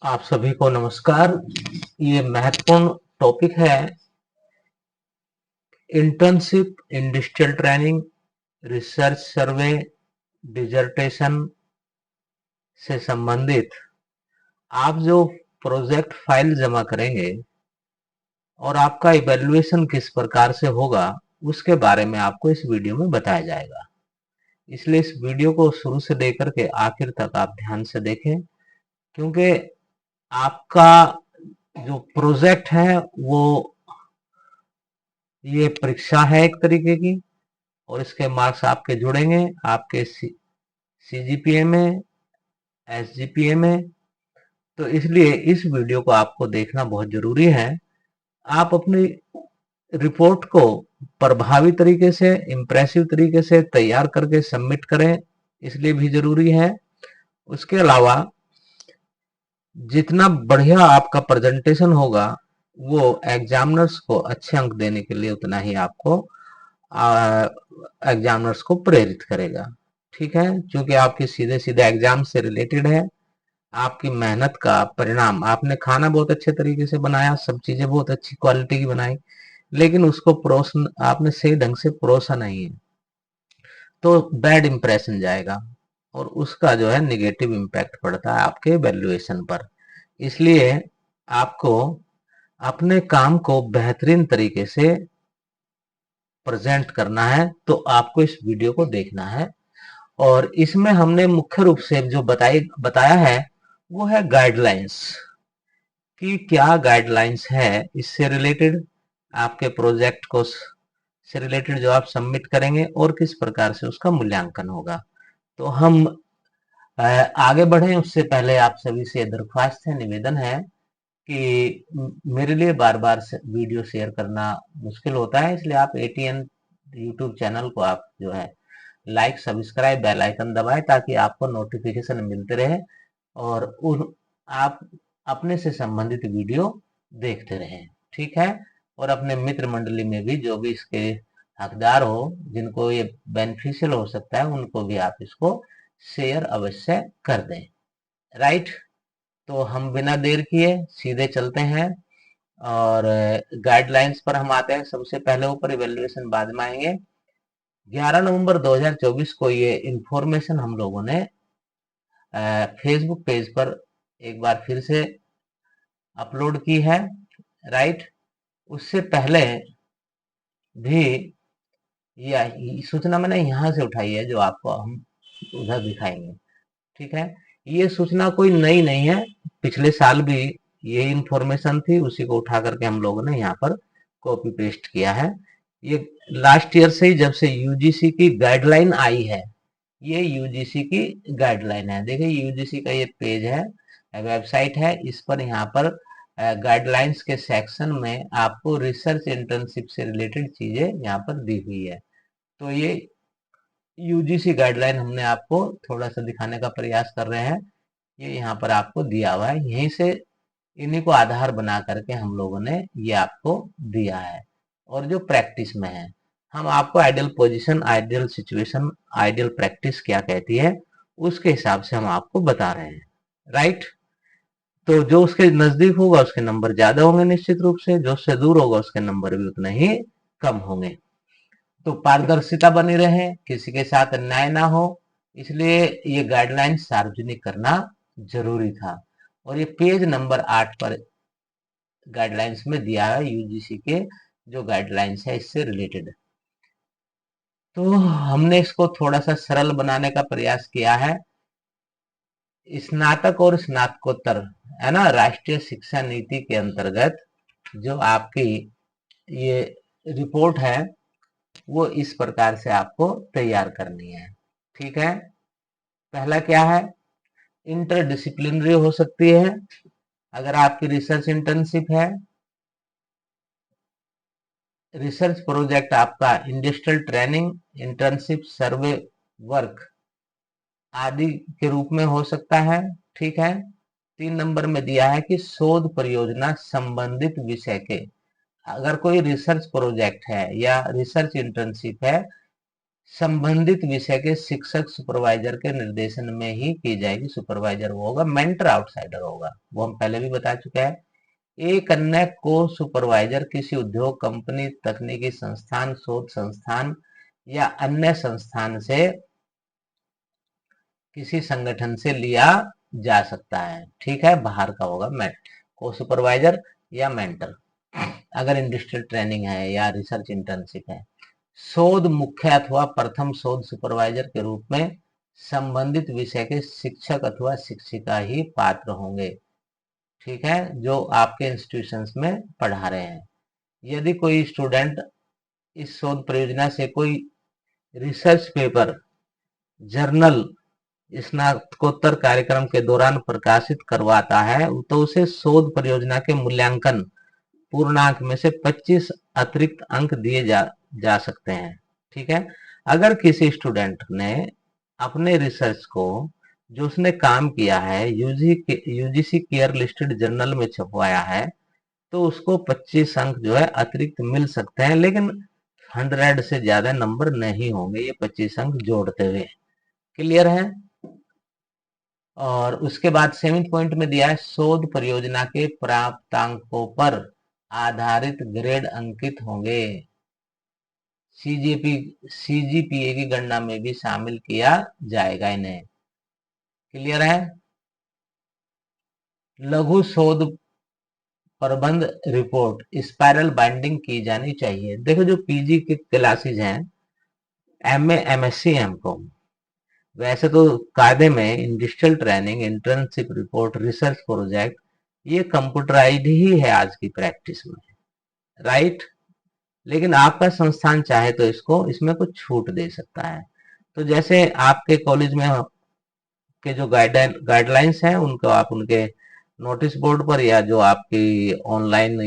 आप सभी को नमस्कार। ये महत्वपूर्ण टॉपिक है इंटर्नशिप, इंडस्ट्रियल ट्रेनिंग, रिसर्च सर्वे, डिजर्टेशन से संबंधित। आप जो प्रोजेक्ट फाइल जमा करेंगे और आपका इवैल्यूएशन किस प्रकार से होगा, उसके बारे में आपको इस वीडियो में बताया जाएगा। इसलिए इस वीडियो को शुरू से लेकर के आखिर तक आप ध्यान से देखें, क्योंकि आपका जो प्रोजेक्ट है वो ये परीक्षा है एक तरीके की, और इसके मार्क्स आपके जुड़ेंगे आपके सीजीपीए में, एसजीपीए में। तो इसलिए इस वीडियो को आपको देखना बहुत जरूरी है। आप अपनी रिपोर्ट को प्रभावी तरीके से, इम्प्रेसिव तरीके से तैयार करके सबमिट करें, इसलिए भी जरूरी है। उसके अलावा जितना बढ़िया आपका प्रेजेंटेशन होगा, वो एग्जामिनर्स को अच्छे अंक देने के लिए उतना ही आपको एग्जामिनर्स को प्रेरित करेगा। ठीक है, क्योंकि आपकी सीधे सीधे एग्जाम से रिलेटेड है। आपकी मेहनत का परिणाम, आपने खाना बहुत अच्छे तरीके से बनाया, सब चीजें बहुत अच्छी क्वालिटी की बनाई, लेकिन उसको परोसन आपने सही ढंग से परोसा नहीं है, तो बैड इंप्रेशन जाएगा और उसका जो है निगेटिव इम्पैक्ट पड़ता है आपके वैल्यूएशन पर। इसलिए आपको अपने काम को बेहतरीन तरीके से प्रेजेंट करना है, तो आपको इस वीडियो को देखना है। और इसमें हमने मुख्य रूप से जो बताया है वो है गाइडलाइंस, कि क्या गाइडलाइंस है इससे रिलेटेड, आपके प्रोजेक्ट को से रिलेटेड जो आप सबमिट करेंगे, और किस प्रकार से उसका मूल्यांकन होगा। तो हम आगे बढ़े उससे पहले आप सभी से दरख्वास्त है, निवेदन है कि मेरे लिए बार बार वीडियो शेयर करना मुश्किल होता है, इसलिए आप एटीएन यूट्यूब चैनल को आप जो है लाइक, सब्सक्राइब, बेल आइकन दबाएं, ताकि आपको नोटिफिकेशन मिलते रहे और आप अपने से संबंधित वीडियो देखते रहें। ठीक है, और अपने मित्र मंडली में भी जो भी इसके हकदार हो, जिनको ये बेनिफिशियल हो सकता है, उनको भी आप इसको शेयर अवश्य कर दें। राइट, तो हम बिना देर किए सीधे चलते हैं और गाइडलाइंस पर हम आते हैं। सबसे पहले ऊपर इवेल्युएशन बाद में आएंगे। 11 नवंबर 2024 को ये इंफॉर्मेशन हम लोगों ने फेसबुक पेज पर एक बार फिर से अपलोड की है। राइट, उससे पहले भी ये सूचना मैंने यहाँ से उठाई है, जो आपको हम उधर दिखाएंगे। ठीक है, ये सूचना कोई नई नहीं है, पिछले साल भी ये इंफॉर्मेशन थी, उसी को उठा करके हम लोगों ने यहाँ पर कॉपी पेस्ट किया है। ये लास्ट ईयर से ही, जब से यूजीसी की गाइडलाइन आई है, ये यूजीसी की गाइडलाइन है। देखिए यूजीसी का ये पेज है, वेबसाइट है, इस पर यहाँ पर गाइडलाइंस के सेक्शन में आपको रिसर्च इंटर्नशिप से रिलेटेड चीजें यहाँ पर दी हुई है। तो ये यूजीसी गाइडलाइन हमने आपको थोड़ा सा दिखाने का प्रयास कर रहे हैं। ये यहाँ पर आपको दिया हुआ है, यहीं से इन्हीं को आधार बना करके हम लोगों ने ये आपको दिया है। और जो प्रैक्टिस में है, हम आपको ideal position, ideal situation, ideal practice क्या कहती है, उसके हिसाब से हम आपको बता रहे हैं। राइट, तो जो उसके नजदीक होगा उसके नंबर ज्यादा होंगे, निश्चित रूप से जो उससे दूर होगा उसके नंबर भी उतने ही कम होंगे। तो पारदर्शिता बनी रहे, किसी के साथ अन्याय ना हो, इसलिए ये गाइडलाइन सार्वजनिक करना जरूरी था। और ये पेज नंबर 8 पर गाइडलाइंस में दिया है यूजीसी के जो गाइडलाइंस है इससे रिलेटेड। तो हमने इसको थोड़ा सा सरल बनाने का प्रयास किया है। स्नातक और स्नातकोत्तर, है ना, राष्ट्रीय शिक्षा नीति के अंतर्गत जो आपकी ये रिपोर्ट है, वो इस प्रकार से आपको तैयार करनी है। ठीक है, पहला क्या है, इंटरडिसिप्लिनरी हो सकती है। अगर आपकी रिसर्च इंटर्नशिप है, रिसर्च प्रोजेक्ट आपका इंडस्ट्रियल ट्रेनिंग, इंटर्नशिप, सर्वे वर्क आदि के रूप में हो सकता है। ठीक है, 3 नंबर में दिया है कि शोध परियोजना संबंधित विषय के, अगर कोई रिसर्च प्रोजेक्ट है या रिसर्च इंटर्नशिप है संबंधित विषय के शिक्षक सुपरवाइजर के निर्देशन में ही की जाएगी। सुपरवाइजर वो होगा, मेंटर आउटसाइडर होगा, वो हम पहले भी बता चुके हैं। एक अन्य को सुपरवाइजर किसी उद्योग, कंपनी, तकनीकी संस्थान, शोध संस्थान या अन्य संस्थान से, किसी संगठन से लिया जा सकता है। ठीक है, बाहर का होगा को सुपरवाइजर या मेंटर, अगर इंडस्ट्रियल ट्रेनिंग है या रिसर्च इंटर्नशिप है। शोध मुख्य अथवा प्रथम शोध सुपरवाइजर के रूप में संबंधित विषय के शिक्षक अथवा शिक्षिका ही पात्र होंगे। ठीक है, जो आपके इंस्टीट्यूशंस में पढ़ा रहे हैं। यदि कोई स्टूडेंट इस शोध परियोजना से कोई रिसर्च पेपर, जर्नल, स्नातकोत्तर कार्यक्रम के दौरान प्रकाशित करवाता है, तो उसे शोध परियोजना के मूल्यांकन पूर्णांक में से 25 अतिरिक्त अंक दिए जा सकते हैं। ठीक है, अगर किसी स्टूडेंट ने अपने रिसर्च को, जो उसने काम किया है, यूजीसी केयर लिस्टेड जर्नल में छपवाया है, तो उसको 25 अंक जो है अतिरिक्त मिल सकते हैं, लेकिन 100 से ज्यादा नंबर नहीं होंगे ये 25 अंक जोड़ते हुए। क्लियर है? और उसके बाद 7th पॉइंट में दिया है, शोध परियोजना के प्राप्तांकों पर आधारित ग्रेड अंकित होंगे। सीजीपीए की गणना में भी शामिल किया जाएगा इन्हें। क्लियर है? लघु शोध प्रबंध रिपोर्ट स्पाइरल बाइंडिंग की जानी चाहिए। देखो, जो पीजी के क्लासेज हैं, एमए, एमएससी, एमकॉम, वैसे तो कायदे में industrial training, internship report, research project, ये कंप्यूटराइज्ड ही है आज की प्रैक्टिस में, राइट। लेकिन आपका संस्थान चाहे तो इसको, इसमें कुछ छूट दे सकता है। तो जैसे आपके कॉलेज में के जो गाइडलाइंस हैं, उनको आप उनके नोटिस बोर्ड पर या जो आपकी ऑनलाइन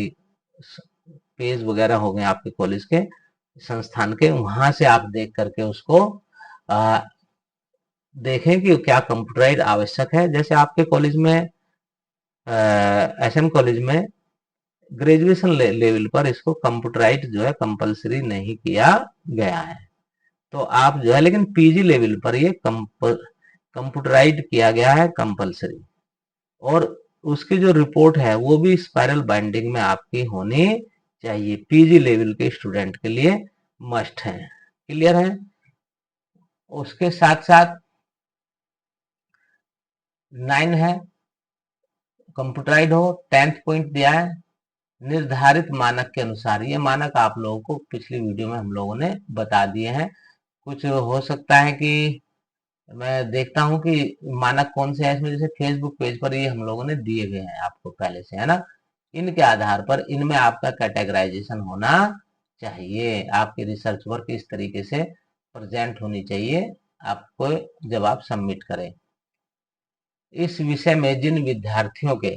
पेज वगैरह हो गए आपके कॉलेज के, संस्थान के, वहां से आप देख करके उसको देखें कि क्या कंप्यूटराइज आवश्यक है। जैसे आपके कॉलेज में, एसएम कॉलेज में ग्रेजुएशन लेवल पर इसको कंप्यूटराइज जो है कंपलसरी नहीं किया गया है, तो आप जो है, लेकिन पीजी लेवल पर ये कंप्यूटराइज किया गया है कंपलसरी। और उसकी जो रिपोर्ट है वो भी स्पाइरल बाइंडिंग में आपकी होनी चाहिए, पीजी लेवल के स्टूडेंट के लिए मस्ट है। क्लियर है? उसके साथ साथ 9 है, कंप्यूटराइज हो। 10th पॉइंट दिया है, निर्धारित मानक के अनुसार। ये मानक आप लोगों को पिछली वीडियो में हम लोगों ने बता दिए हैं। कुछ हो सकता है कि मैं देखता हूं कि मानक कौन से है इसमें, जैसे फेसबुक पेज पर ये हम लोगों ने दिए गए हैं आपको पहले से, है ना। इनके आधार पर इनमें आपका कैटेगराइजेशन होना चाहिए, आपकी रिसर्च वर्क इस तरीके से प्रेजेंट होनी चाहिए आपको जब आप सबमिट करें। इस विषय में जिन विद्यार्थियों के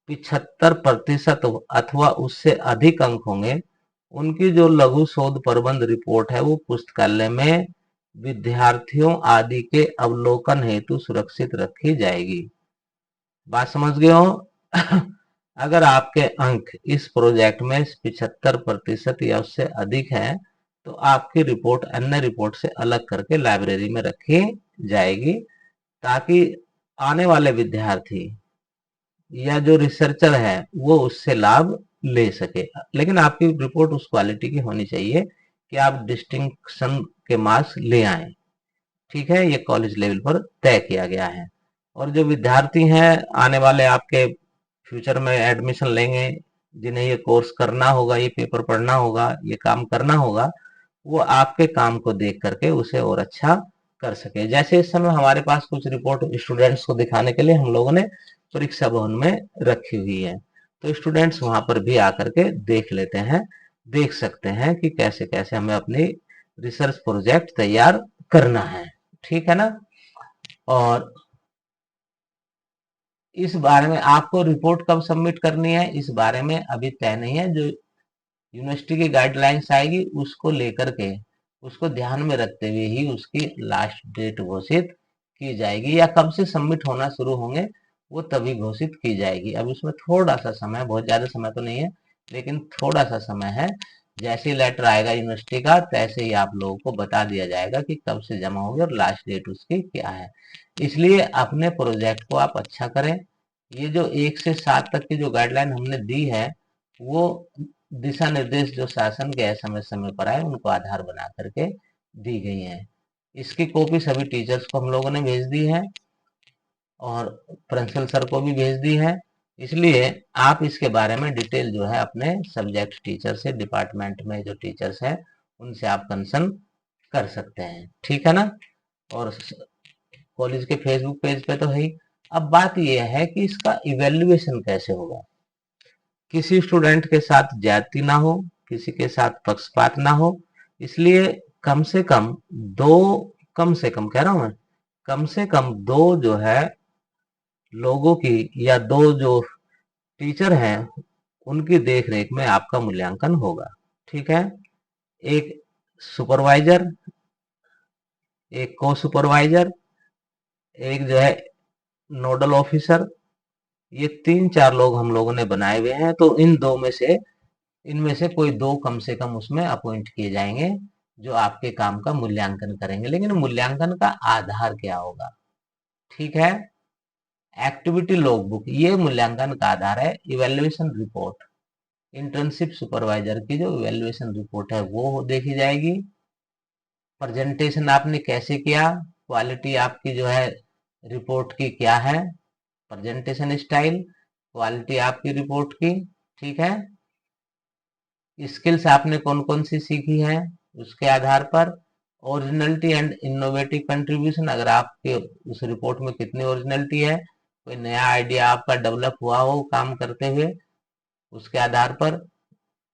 75% अथवा उससे अधिक अंक होंगे, उनकी जो लघु शोध प्रबंध रिपोर्ट है वो पुस्तकालय में विद्यार्थियों आदि के अवलोकन हेतु सुरक्षित रखी जाएगी। बात समझ गए हो? अगर आपके अंक इस प्रोजेक्ट में 75% या उससे अधिक है, तो आपकी रिपोर्ट अन्य रिपोर्ट से अलग करके लाइब्रेरी में रखी जाएगी, ताकि आने वाले विद्यार्थी या जो रिसर्चर है वो उससे लाभ ले सके। लेकिन आपकी रिपोर्ट उस क्वालिटी की होनी चाहिए कि आप डिस्टिंक्शन के मार्क्स ले आए। ठीक है, ये कॉलेज लेवल पर तय किया गया है। और जो विद्यार्थी हैं आने वाले आपके फ्यूचर में एडमिशन लेंगे, जिन्हें ये कोर्स करना होगा, ये पेपर पढ़ना होगा, ये काम करना होगा, वो आपके काम को देख करके उसे और अच्छा कर सके। जैसे इस समय हमारे पास कुछ रिपोर्ट स्टूडेंट्स को दिखाने के लिए हम लोगों ने परीक्षा भवन में रखी हुई है, तो स्टूडेंट्स वहां पर भी आकर के देख लेते हैं, देख सकते हैं कि कैसे कैसे हमें अपनी रिसर्च प्रोजेक्ट तैयार करना है। ठीक है ना। और इस बारे में आपको रिपोर्ट कब सबमिट करनी है, इस बारे में अभी तय नहीं है। जो यूनिवर्सिटी की गाइडलाइंस आएगी उसको लेकर के, उसको ध्यान में रखते हुए ही उसकी लास्ट डेट घोषित की जाएगी, या कब से सबमिट होना शुरू होंगे वो तभी घोषित की जाएगी। अब उसमें थोड़ा सा समय, बहुत ज्यादा समय तो नहीं है, लेकिन थोड़ा सा समय है, जैसे ही लेटर आएगा यूनिवर्सिटी का, तैसे ही आप लोगों को बता दिया जाएगा कि कब से जमा होगी और लास्ट डेट उसकी क्या है। इसलिए अपने प्रोजेक्ट को आप अच्छा करें। ये जो 1 से 7 तक की जो गाइडलाइन हमने दी है, वो दिशा निर्देश जो शासन के समय समय पर आए उनको आधार बना करके दी गई हैं। इसकी कॉपी सभी टीचर्स को हम लोगों ने भेज दी है और प्रिंसिपल सर को भी भेज दी है। इसलिए आप इसके बारे में डिटेल जो है अपने सब्जेक्ट टीचर से, डिपार्टमेंट में जो टीचर्स हैं उनसे आप कंसर्न कर सकते हैं, ठीक है ना। और कॉलेज के फेसबुक पेज पे तो है ही। अब बात यह है कि इसका इवेल्युएशन कैसे होगा। किसी स्टूडेंट के साथ ज्यादती ना हो, किसी के साथ पक्षपात ना हो, इसलिए कम से कम दो, कम से कम कह रहा हूं मैं, कम से कम दो जो है लोगों की, या दो जो टीचर हैं उनकी देखरेख में आपका मूल्यांकन होगा, ठीक है। एक सुपरवाइजर, एक को सुपरवाइजर, एक जो है नोडल ऑफिसर, ये 3-4 लोग हम लोगों ने बनाए हुए हैं। तो इन दो में से, इनमें से कोई दो कम से कम उसमें अपॉइंट किए जाएंगे जो आपके काम का मूल्यांकन करेंगे। लेकिन मूल्यांकन का आधार क्या होगा, ठीक है। एक्टिविटी लॉगबुक ये मूल्यांकन का आधार है। इवेल्युएशन रिपोर्ट, इंटर्नशिप सुपरवाइजर की जो इवेल्युएशन रिपोर्ट है वो देखी जाएगी। प्रेजेंटेशन आपने कैसे किया, क्वालिटी आपकी जो है रिपोर्ट की क्या है, प्रेजेंटेशन स्टाइल, क्वालिटी आपकी रिपोर्ट की, ठीक है। स्किल्स आपने कौन कौन सी सीखी है उसके आधार पर। ओरिजिनलिटी एंड इनोवेटिव कंट्रीब्यूशन, अगर आपके उस रिपोर्ट में कितनी ओरिजिनलिटी है, कोई नया आइडिया आपका डेवलप हुआ हो काम करते हुए, उसके आधार पर।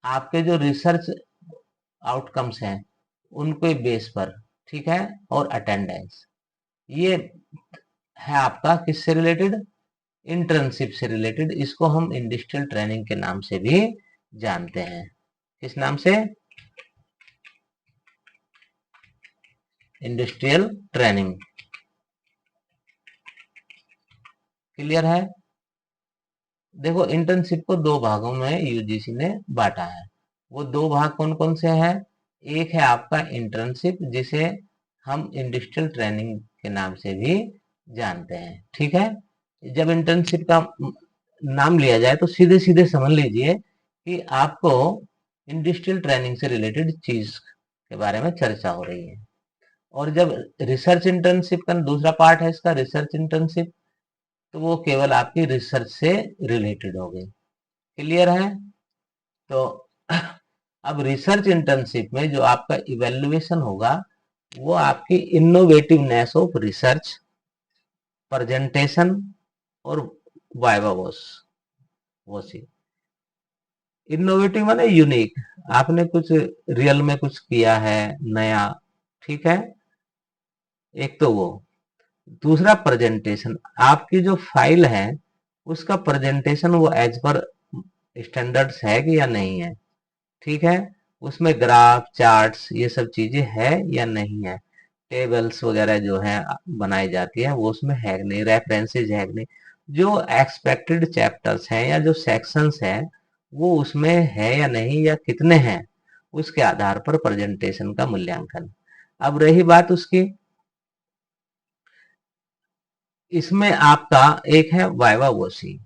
आपके जो रिसर्च आउटकम्स हैं उनके बेस पर, ठीक है। और अटेंडेंस, ये है आपका किससे रिलेटेड, इंटर्नशिप से रिलेटेड। इसको हम इंडस्ट्रियल ट्रेनिंग के नाम से भी जानते हैं। किस नाम से, इंडस्ट्रियल ट्रेनिंग। क्लियर है। देखो इंटर्नशिप को दो भागों में यूजीसी ने बांटा है। वो दो भाग कौन कौन से हैं, एक है आपका इंटर्नशिप जिसे हम इंडस्ट्रियल ट्रेनिंग के नाम से भी जानते हैं, ठीक है। जब इंटर्नशिप का नाम लिया जाए तो सीधे सीधे समझ लीजिए कि आपको इंडस्ट्रियल ट्रेनिंग से रिलेटेड चीज के बारे में चर्चा हो रही है। और जब रिसर्च इंटर्नशिप का दूसरा पार्ट है इसका, रिसर्च इंटर्नशिप, तो वो केवल आपकी रिसर्च से रिलेटेड हो गई। क्लियर है। तो अब रिसर्च इंटर्नशिप में जो आपका इवेल्युएशन होगा वो आपकी इनोवेटिवनेस ऑफ रिसर्च, प्रेजेंटेशन और वाइवा वॉस। इनोवेटिव माने यूनिक, आपने कुछ रियल में कुछ किया है नया, ठीक है। एक तो वो, दूसरा प्रेजेंटेशन, आपकी जो फाइल है उसका प्रेजेंटेशन वो एज पर स्टैंडर्ड्स है कि या नहीं है, ठीक है। उसमें ग्राफ चार्ट्स ये सब चीजें है या नहीं है, टेबल्स वगैरह जो है बनाई जाती है वो उसमें है कि नहीं, रेफरेंसेज है कि नहीं, जो एक्सपेक्टेड चैप्टर्स हैं या जो सेक्शंस हैं वो उसमें है या नहीं, या कितने हैं, उसके आधार पर प्रेजेंटेशन का मूल्यांकन। अब रही बात उसकी, इसमें आपका एक है वाइवा वोसी।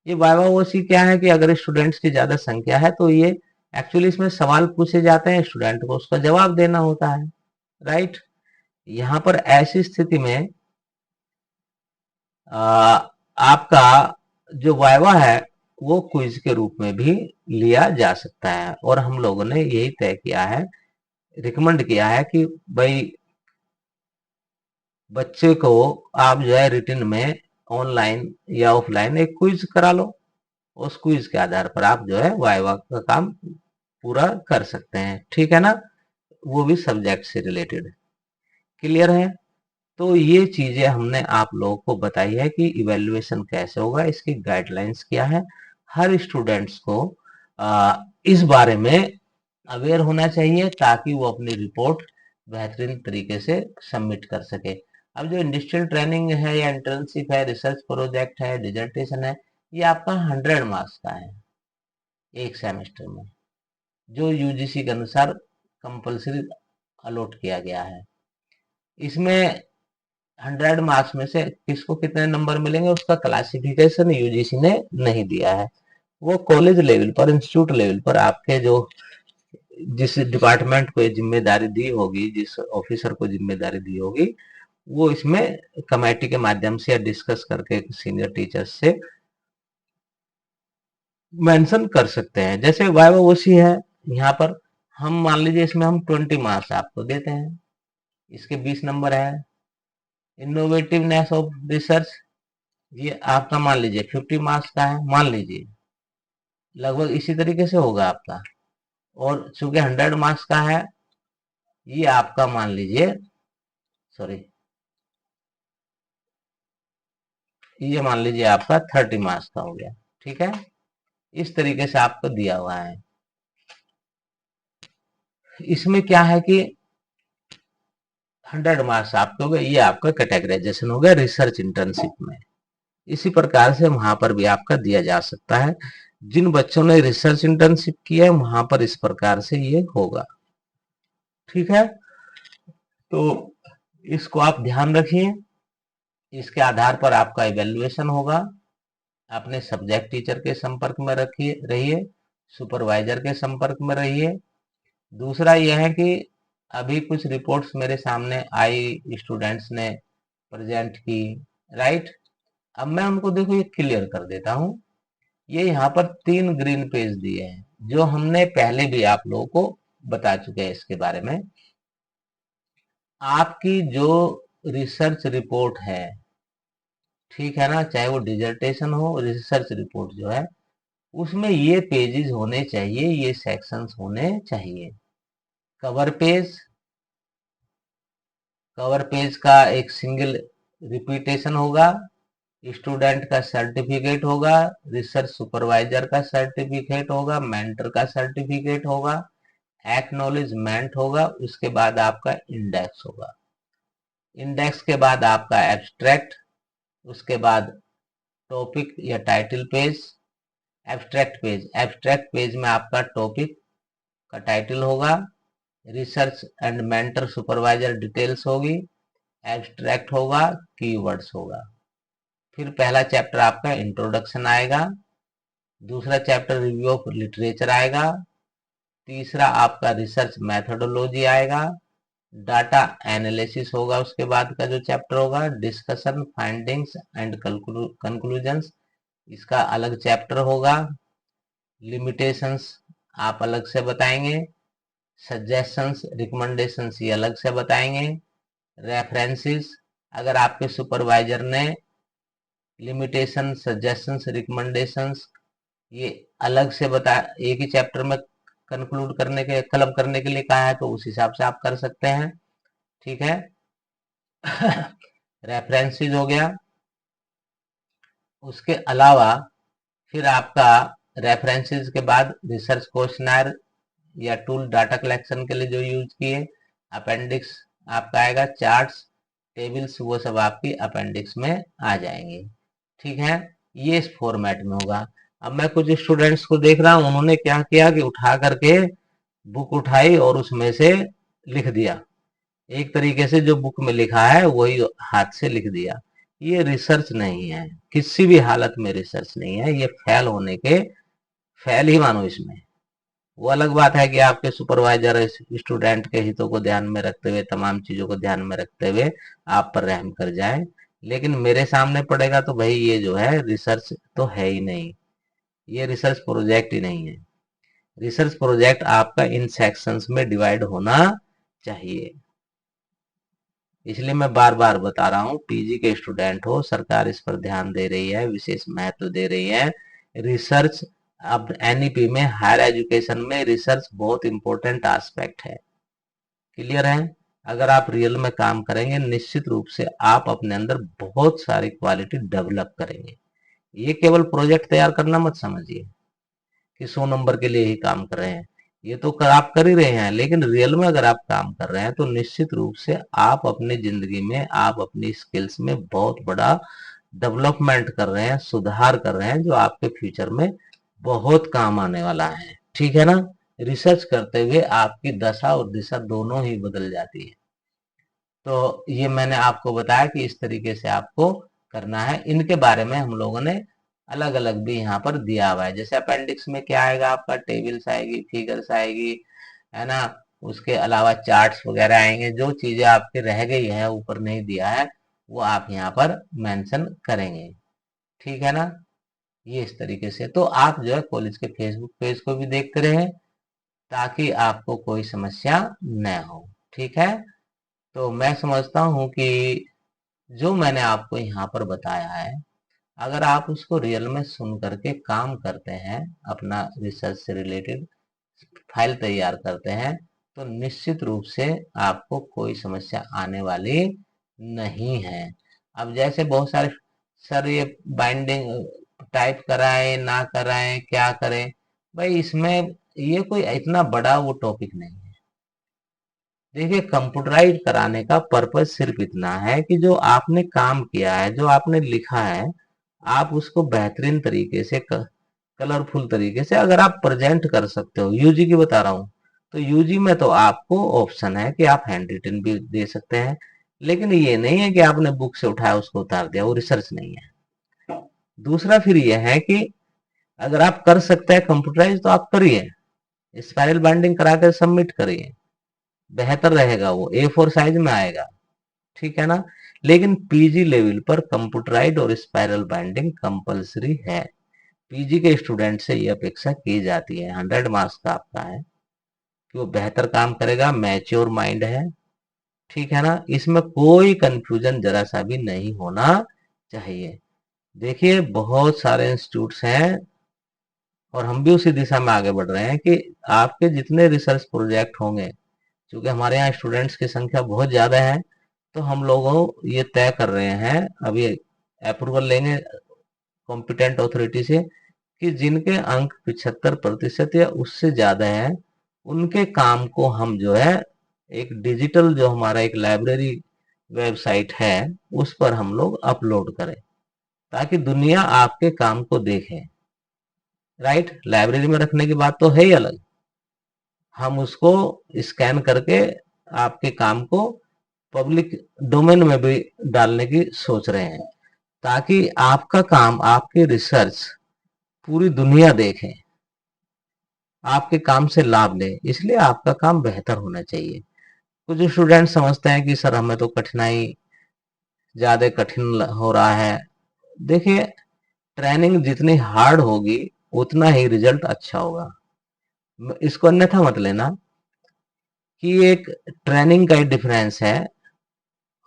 ये वाइवा वोसी क्या है कि अगर स्टूडेंट्स की ज्यादा संख्या है तो ये एक्चुअली इसमें सवाल पूछे जाते हैं, स्टूडेंट को उसका जवाब देना होता है, राइट। यहाँ पर ऐसी स्थिति में आपका जो वाइवा है वो क्विज के रूप में भी लिया जा सकता है। और हम लोगों ने यही तय किया है, रिकमेंड किया है कि भाई बच्चे को आप जो है रिटन में ऑनलाइन या ऑफलाइन एक क्विज करा लो, उस क्विज के आधार पर आप जो है वाइवा का काम पूरा कर सकते हैं, ठीक है ना। वो भी सब्जेक्ट से रिलेटेड। क्लियर है। तो ये चीजें हमने आप लोगों को बताई है कि इवेल्युएशन कैसे होगा, इसकी गाइडलाइंस क्या है। हर स्टूडेंट्स को इस बारे में अवेयर होना चाहिए ताकि वो अपनी रिपोर्ट बेहतरीन तरीके से सबमिट कर सके। अब जो इंडस्ट्रियल ट्रेनिंग है या इंटर्नशिप है, रिसर्च प्रोजेक्ट है, डिजर्टेशन है, ये आपका 100 मार्क्स का है एक सेमेस्टर में। जो यूजीसी के अनुसार कंपल्सरी अलॉट किया गया है। इसमें 100 मार्क्स में से किसको कितने नंबर मिलेंगे उसका क्लासिफिकेशन यूजीसी ने नहीं दिया है। वो कॉलेज लेवल पर, इंस्टीट्यूट लेवल पर आपके जो जिस डिपार्टमेंट को ये जिम्मेदारी दी होगी, जिस ऑफिसर को जिम्मेदारी दी होगी, वो इसमें कमेटी के माध्यम से या डिस्कस करके सीनियर टीचर्स से मेंशन कर सकते हैं। जैसे वाइवा ओसी है, यहाँ पर हम मान लीजिए इसमें हम 20 मार्क्स आपको देते हैं, इसके 20 नंबर है। इनोवेटिवनेस ऑफ रिसर्च, ये आपका मान लीजिए 50 मार्क्स का है, मान लीजिए लगभग इसी तरीके से होगा आपका। और चूंकि 100 मार्क्स का है, ये आपका मान लीजिए, सॉरी, ये मान लीजिए आपका 30 मार्क्स का हो गया। ठीक है, इस तरीके से आपको दिया हुआ है। इसमें क्या है कि 100 मार्क्स आपके हो गए, ये आपका कैटेगराइजेशन हो गया रिसर्च इंटर्नशिप में। इसी प्रकार से वहां पर भी आपका दिया जा सकता है। जिन बच्चों ने रिसर्च इंटर्नशिप किया है वहां पर इस प्रकार से ये होगा। ठीक है, तो इसको आप ध्यान रखिए। इसके आधार पर आपका इवेल्युएशन होगा। अपने सब्जेक्ट टीचर के संपर्क में रहिए, सुपरवाइजर के संपर्क में रहिए। दूसरा यह है कि अभी कुछ रिपोर्ट्स मेरे सामने आई, स्टूडेंट्स ने प्रेजेंट की, राइट। अब मैं उनको देखो ये क्लियर कर देता हूं। ये यहाँ पर 3 ग्रीन पेज दिए हैं, जो हमने पहले भी आप लोगों को बता चुके हैं इसके बारे में। आपकी जो रिसर्च रिपोर्ट है, ठीक है ना, चाहे वो डिजर्टेशन हो, रिसर्च रिपोर्ट जो है उसमें ये पेजेस होने चाहिए, ये सेक्शंस होने चाहिए। कवर पेज, कवर पेज का एक सिंगल रिपीटेशन होगा, स्टूडेंट का सर्टिफिकेट होगा, रिसर्च सुपरवाइजर का सर्टिफिकेट होगा, मेंटर का सर्टिफिकेट होगा, एक्नॉलेजमेंट होगा, उसके बाद आपका इंडेक्स होगा। इंडेक्स के बाद आपका एब्स्ट्रैक्ट, उसके बाद टॉपिक या title page, abstract page. Abstract page में आपका टॉपिक का टाइटल होगा, research and mentor supervisor details होगी, एब्स्ट्रैक्ट होगा, कीवर्ड्स होगा। फिर पहला चैप्टर आपका इंट्रोडक्शन आएगा, दूसरा चैप्टर रिव्यू ऑफ लिटरेचर आएगा, तीसरा आपका रिसर्च मेथोडोलॉजी आएगा, डाटा एनालिसिस होगा, उसके बाद का जो चैप्टर होगा डिस्कशन फाइंडिंग्स एंड कंक्लूजन्स, इसका अलग चैप्टर होगा। लिमिटेशंस आप अलग से बताएंगे, सजेशंस रिकमेंडेशंस ये अलग से बताएंगे, रेफरेंसेस अगर आपके सुपरवाइजर ने लिमिटेशन सजेशंस रिकमेंडेशंस ये अलग से बता, एक ही चैप्टर में कंक्लूड करने के क्लब करने के लिए कहा है, तो उस हिसाब से आप कर सकते हैं। ठीक है, रेफरेंसेस हो गया। उसके अलावा फिर आपका रेफरेंसेस के बाद रिसर्च क्वेश्चनर या टूल डाटा कलेक्शन के लिए जो यूज किए, अपेंडिक्स आपका आएगा, चार्ट्स टेबल्स वो सब आपकी अपेंडिक्स में आ जाएंगे। ठीक है, ये इस फॉर्मेट में होगा। अब मैं कुछ स्टूडेंट्स को देख रहा हूं, उन्होंने क्या किया कि उठा करके बुक उठाई और उसमें से लिख दिया, एक तरीके से जो बुक में लिखा है वही हाथ से लिख दिया। ये रिसर्च नहीं है, किसी भी हालत में रिसर्च नहीं है, ये फेल होने के, फेल ही मानो इसमें। वो अलग बात है कि आपके सुपरवाइजर स्टूडेंट के हितों को ध्यान में रखते हुए, तमाम चीजों को ध्यान में रखते हुए आप पर रहम कर जाए, लेकिन मेरे सामने पड़ेगा तो भाई ये जो है रिसर्च तो है ही नहीं, ये रिसर्च प्रोजेक्ट ही नहीं है। रिसर्च प्रोजेक्ट आपका इन सेक्शंस में डिवाइड होना चाहिए। इसलिए मैं बार बार बता रहा हूँ, पीजी के स्टूडेंट हो, सरकार इस पर ध्यान दे रही है, विशेष महत्व दे रही है। रिसर्च अब एनईपी में, हायर एजुकेशन में रिसर्च बहुत इंपॉर्टेंट एस्पेक्ट है। क्लियर है, अगर आप रियल में काम करेंगे निश्चित रूप से आप अपने अंदर बहुत सारी क्वालिटी डेवलप करेंगे। ये केवल प्रोजेक्ट तैयार करना मत समझिए कि 100 नंबर के लिए ही काम कर रहे हैं, ये तो आप कर ही रहे हैं, लेकिन रियल में अगर आप काम कर रहे हैं तो निश्चित रूप से आप अपनी जिंदगी में, आप अपनी स्किल्स में बहुत बड़ा डेवलपमेंट कर रहे हैं, सुधार कर रहे हैं, जो आपके फ्यूचर में बहुत काम आने वाला है। ठीक है ना, रिसर्च करते हुए आपकी दशा और दिशा दोनों ही बदल जाती है। तो ये मैंने आपको बताया कि इस तरीके से आपको करना है। इनके बारे में हम लोगों ने अलग अलग भी यहाँ पर दिया हुआ है। जैसे अपेंडिक्स में क्या आएगा, आपका टेबल्स आएगी, फिगर्स आएगी, है ना। उसके अलावा चार्ट्स वगैरह आएंगे। जो चीजें आपके रह गई है, ऊपर नहीं दिया है, वो आप यहाँ पर मेंशन करेंगे। ठीक है ना। ये इस तरीके से तो आप जो है कॉलेज के फेसबुक पेज को भी देखते रहें, ताकि आपको कोई समस्या न हो। ठीक है। तो मैं समझता हूँ कि जो मैंने आपको यहाँ पर बताया है, अगर आप उसको रियल में सुन करके काम करते हैं, अपना रिसर्च से रिलेटेड फाइल तैयार करते हैं, तो निश्चित रूप से आपको कोई समस्या आने वाली नहीं है। अब जैसे बहुत सारे सर ये बाइंडिंग टाइप कराएं ना कराएं, क्या करें, भाई इसमें ये कोई इतना बड़ा वो टॉपिक नहीं है। देखिए, कंप्यूटराइज कराने का पर्पज सिर्फ इतना है कि जो आपने काम किया है, जो आपने लिखा है, आप उसको बेहतरीन तरीके से कलरफुल तरीके से अगर आप प्रेजेंट कर सकते हो। यूजी की बता रहा हूँ, तो यूजी में तो आपको ऑप्शन है कि आप हैंड रिटन भी दे सकते हैं, लेकिन ये नहीं है कि आपने बुक से उठाया उसको उतार दिया, वो रिसर्च नहीं है। दूसरा फिर ये है कि अगर आप कर सकते हैं कंप्यूटराइज, तो आप करिए, स्पाइरल बाइंडिंग करा कर सबमिट करिए, बेहतर रहेगा, वो A4 साइज में आएगा। ठीक है ना। लेकिन पीजी लेवल पर कंप्यूटराइड और स्पाइरल बाइंडिंग कंपलसरी है। पीजी के स्टूडेंट से ये अपेक्षा की जाती है, 100 मार्क्स का आपका है कि वो बेहतर काम करेगा, मैच्योर माइंड है। ठीक है ना। इसमें कोई कंफ्यूजन जरा सा भी नहीं होना चाहिए। देखिए, बहुत सारे इंस्टीट्यूट्स हैं और हम भी उसी दिशा में आगे बढ़ रहे हैं कि आपके जितने रिसर्च प्रोजेक्ट होंगे, क्योंकि हमारे यहाँ स्टूडेंट्स की संख्या बहुत ज्यादा है, तो हम लोगों ये तय कर रहे हैं, अभी अप्रूवल लेंगे कॉम्पिटेंट अथॉरिटी से, कि जिनके अंक 75% या उससे ज्यादा है, उनके काम को हम जो है एक डिजिटल, जो हमारा एक लाइब्रेरी वेबसाइट है, उस पर हम लोग अपलोड करें, ताकि दुनिया आपके काम को देखे। राइट। लाइब्रेरी में रखने की बात तो है ही अलग, हम उसको स्कैन करके आपके काम को पब्लिक डोमेन में भी डालने की सोच रहे हैं, ताकि आपका काम, आपकी रिसर्च पूरी दुनिया देखे, आपके काम से लाभ ले। इसलिए आपका काम बेहतर होना चाहिए। कुछ स्टूडेंट समझते हैं कि सर हमें तो कठिनाई, ज्यादा कठिन हो रहा है। देखिए, ट्रेनिंग जितनी हार्ड होगी, उतना ही रिजल्ट अच्छा होगा। इसको अन्यथा मत लेना कि एक ट्रेनिंग का ही डिफरेंस है,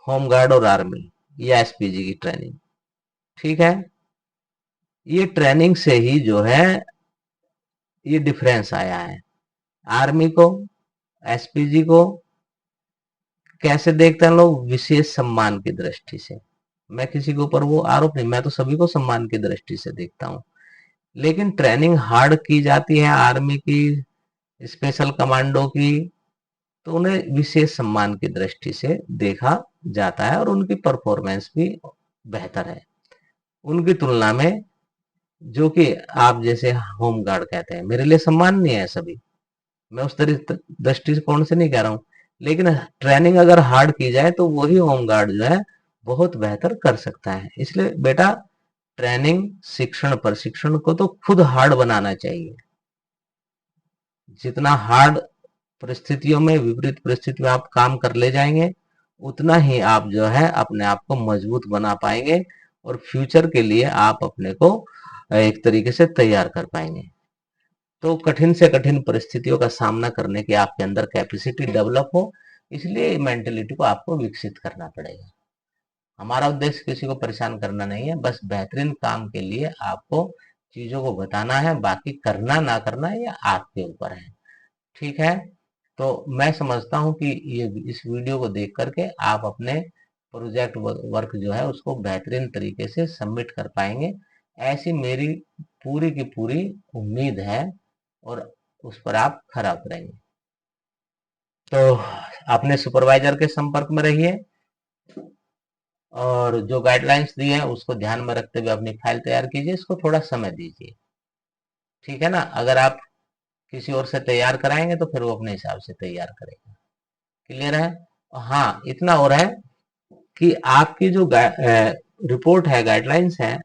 होम गार्ड और आर्मी या एसपीजी की ट्रेनिंग। ठीक है। ये ट्रेनिंग से ही जो है ये डिफरेंस आया है। आर्मी को, एसपीजी को कैसे देखते हैं लोग? विशेष सम्मान की दृष्टि से। मैं किसी के ऊपर वो आरोप नहीं, मैं तो सभी को सम्मान की दृष्टि से देखता हूँ। लेकिन ट्रेनिंग हार्ड की जाती है आर्मी की, स्पेशल कमांडो की, तो उन्हें विशेष सम्मान की दृष्टि से देखा जाता है और उनकी परफॉर्मेंस भी बेहतर है उनकी तुलना में। जो कि आप जैसे होम गार्ड कहते हैं, मेरे लिए सम्मान नहीं है सभी, मैं उस दृष्टिकोण से नहीं कह रहा हूँ। लेकिन ट्रेनिंग अगर हार्ड की जाए, तो वही होम गार्ड जो है बहुत बेहतर कर सकता है। इसलिए बेटा, ट्रेनिंग, शिक्षण, प्रशिक्षण को तो खुद हार्ड बनाना चाहिए। जितना हार्ड परिस्थितियों में, विपरीत परिस्थितियों में आप काम कर ले जाएंगे, उतना ही आप जो है अपने आप को मजबूत बना पाएंगे और फ्यूचर के लिए आप अपने को एक तरीके से तैयार कर पाएंगे। तो कठिन से कठिन परिस्थितियों का सामना करने की आपके अंदर कैपेसिटी डेवलप हो, इसलिए मेंटेलिटी को आपको विकसित करना पड़ेगा। हमारा उद्देश्य किसी को परेशान करना नहीं है, बस बेहतरीन काम के लिए आपको चीजों को बताना है, बाकी करना ना करना ये आपके ऊपर है। ठीक है। तो मैं समझता हूँ कि ये इस वीडियो को देख करके आप अपने प्रोजेक्ट वर्क जो है उसको बेहतरीन तरीके से सबमिट कर पाएंगे, ऐसी मेरी पूरी की पूरी उम्मीद है, और उस पर आप खरा उतरेंगे। तो अपने सुपरवाइजर के संपर्क में रहिए और जो गाइडलाइंस दी है उसको ध्यान में रखते हुए अपनी फाइल तैयार कीजिए, इसको थोड़ा समय दीजिए। ठीक है ना। अगर आप किसी और से तैयार कराएंगे तो फिर वो अपने हिसाब से तैयार करेगा। क्लियर है? हाँ, इतना और है कि आपकी जो रिपोर्ट है, गाइडलाइंस है,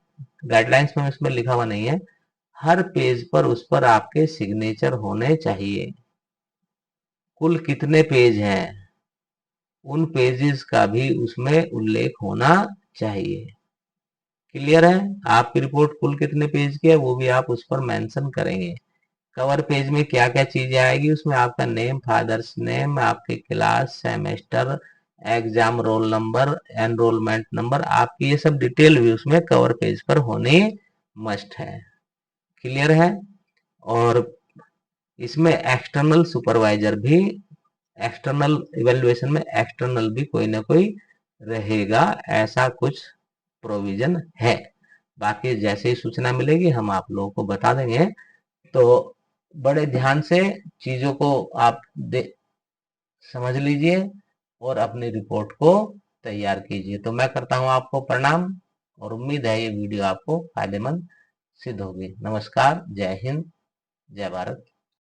गाइडलाइंस में इसमें लिखा हुआ नहीं है, हर पेज पर उस पर आपके सिग्नेचर होने चाहिए। कुल कितने पेज हैं उन पेजेस का भी उसमें उल्लेख होना चाहिए। क्लियर है? आपकी रिपोर्ट कुल कितने पेज की है वो भी आप उस पर मेंशन करेंगे। कवर पेज में क्या क्या चीजें आएगी, उसमें आपका नेम, फादर्स नेम, आपके class, semester, exam roll number, enrolment number, आपकी ये सब डिटेल भी उसमें कवर पेज पर होनी मस्ट है। क्लियर है? और इसमें एक्सटर्नल सुपरवाइजर भी, एक्सटर्नल इवेल्युएशन में एक्सटर्नल भी कोई ना कोई रहेगा, ऐसा कुछ प्रोविजन है। बाकी जैसे ही सूचना मिलेगी हम आप लोगों को बता देंगे। तो बड़े ध्यान से चीजों को आप समझ लीजिए और अपनी रिपोर्ट को तैयार कीजिए। तो मैं करता हूं आपको प्रणाम और उम्मीद है ये वीडियो आपको फायदेमंद सिद्ध होगी। नमस्कार, जय हिंद, जय भारत।